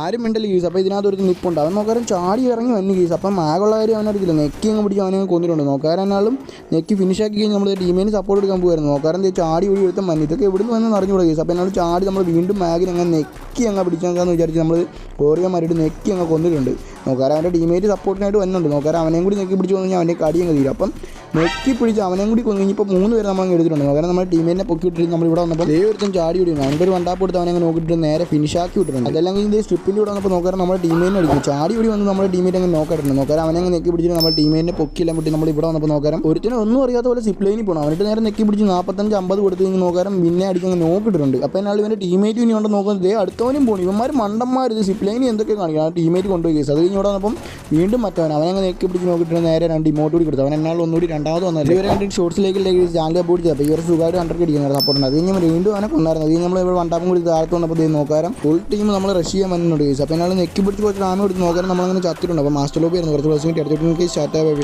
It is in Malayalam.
ആരും മിണ്ടല് കേസ്. അപ്പോൾ ഇതിനകത്ത് ഒരു നിപ്പുണ്ട്, അവൻ നോക്കാരം ചാടി ഇറങ്ങി വന്നു കേസ്. അപ്പം ആകുള്ള കാര്യം അവനറിയില്ല, നെക്കി അങ്ങ് പിടിച്ച് അവനെ കൊന്നിട്ടുണ്ട്. നോക്കാരം എന്നാലും നെക്കി ഫിനിഷ് ആക്കി കഴിഞ്ഞ് നമ്മൾ ടീമിന് സപ്പോർട്ട് എടുക്കാൻ പോകുമായിരുന്നു. നോക്കാരം ചാടി ഒഴി എടുത്ത മഞ്ഞ് ഇതൊക്കെ എവിടുന്ന് വന്ന് അറിഞ്ഞുകൂടാ കേസ്. അപ്പോൾ എന്നാലും ചാടി നമ്മൾ വീണ്ടും മാഗിന് അങ്ങ് നെക്കി അങ്ങ് പിടിച്ചാന്ന് വിചാരിച്ച് നമ്മൾ കോറിയന്മാരുടെ നെക്കി അങ്ങ് കൊന്നിട്ടുണ്ട്. നോക്കാരം അവൻ്റെ ടീമേറ്റ് സപ്പോർട്ടിനായിട്ട് വന്നുണ്ട്. നോക്കാരം അവനെയും കൂടി നെക്കി പിടിച്ച് കഴിഞ്ഞാൽ അവൻ്റെ കടി അങ്ങ് തീരും. അപ്പം നെക്കി പിടിച്ച് അവനെയും കൂടി കൊന്നു കഴിഞ്ഞപ്പോൾ 3 പേര് നമ്മൾ അങ്ങ് എടുത്തിട്ടുണ്ട്. നോക്കാരം നമ്മുടെ ടീമിനെ പൊക്കി ഇട്ടിട്ട് നമ്മൾ ഇവിടെ വന്നപ്പോൾ ഒരുത്തൻ ചാടി വിടുന്നു. അവൻ്റെ ഒരു വണ്ടാപ്പ് എടുത്ത് അവനെ അങ്ങ് നോക്കിയിട്ട് നേരെ ഫിനിഷ് ആക്കി വിട്ടിട്ടുണ്ട്. അതെല്ലാം കഴിഞ്ഞ് സ്ട്രിപ്പിൻ്റെ ഇവിടെ വന്നപ്പോൾ നോക്കാരം നമ്മുടെ ടീമേനെ അടിക്കും. ചാടി കൂടി വന്ന് നമ്മുടെ ടീമേറ്റ് അങ്ങ് നോക്കാറുണ്ട്. നോക്കാരം അവനെ അങ്ങ് നെക്കി പിടിച്ചിട്ട് നമ്മുടെ ടീമേനെ പൊക്കിയെല്ലാം വിട്ട് നമ്മൾ ഇവിടെ വന്നപ്പോൾ നോക്കാരം ഒരുത്തിനെ ഒന്നും അറിയാത്ത പോലെ സിപ്ലൈനിൽ പോകണം. അവനിട്ട് നേരെ നെക്കി പിടിച്ച് 45-50 കൊടുത്ത് കഴിഞ്ഞ് നോക്കാരം പിന്നെ അടിക്കാൻ നോക്കിയിട്ടുണ്ട്. അപ്പോൾ എന്നാൽ ഇവൻ്റെ ടീമേറ്റ് ഇനി ഉണ്ടോ നോക്കുന്നത് അടുത്തവനും പോകണം. ഇവന്മാർ മണ്ടന്മാർ ഇത് സിപ്ലൈനി എന്തൊക്കെ കാണിക്കണം. ആ ടീമേറ്റ് കൊണ്ടുപോയി കേസ്. അത് കഴിഞ്ഞ് ഇവിടെ വന്നപ്പം വീണ്ടും മറ്റവൻ അവനങ്ങ് നെക്കി പിടിച്ച് നോക്കിയിട്ട് നേരെ 2 ഇമോട്ട് കൂടി കൊടുത്തു. അവൻ എന്നാൽ ഒന്നുകൂടി രണ്ടാമത് വന്നത് ഇവരെ കണ്ടിട്ട് ഷോർട്സിലേക്ക് ചാനൽ അപ്ലോഡ് ചെയ്തത്. അപ്പോൾ ഇവർ സുഖമായിട്ട് 100 അടിക്കുന്നത് സപ്പോർട്ടുണ്ട്. അത് കഴിഞ്ഞ് വീണ്ടും അവനെ കൊണ്ടായിരുന്നു. അത് കഴിഞ്ഞ് നമ്മൾ ഇവിടെ വണ്ടാപ്പം കൂടി താഴത്ത് വന്നപ്പോൾ നോക്കാരം ഫുൾ ടീം നമ്മൾ റഷ് ചെയ്യാൻ വന്നിട്ടുണ്ട് കേസ്. അപ്പോൾ എന്നാൽ നെക്കി പിടിച്ച് കുറച്ച് ഡാമേജ് കൊടുത്ത് നോക്കാരം നമ്മളങ്ങനെ ചത്തിട്ടുണ്ട്. അപ്പോൾ മാസ്റ്റർ ലോബി ആയിരുന്നു കുറച്ച് ദിവസം അടുത്തിട്ട് സ്റ്റാർട്ട്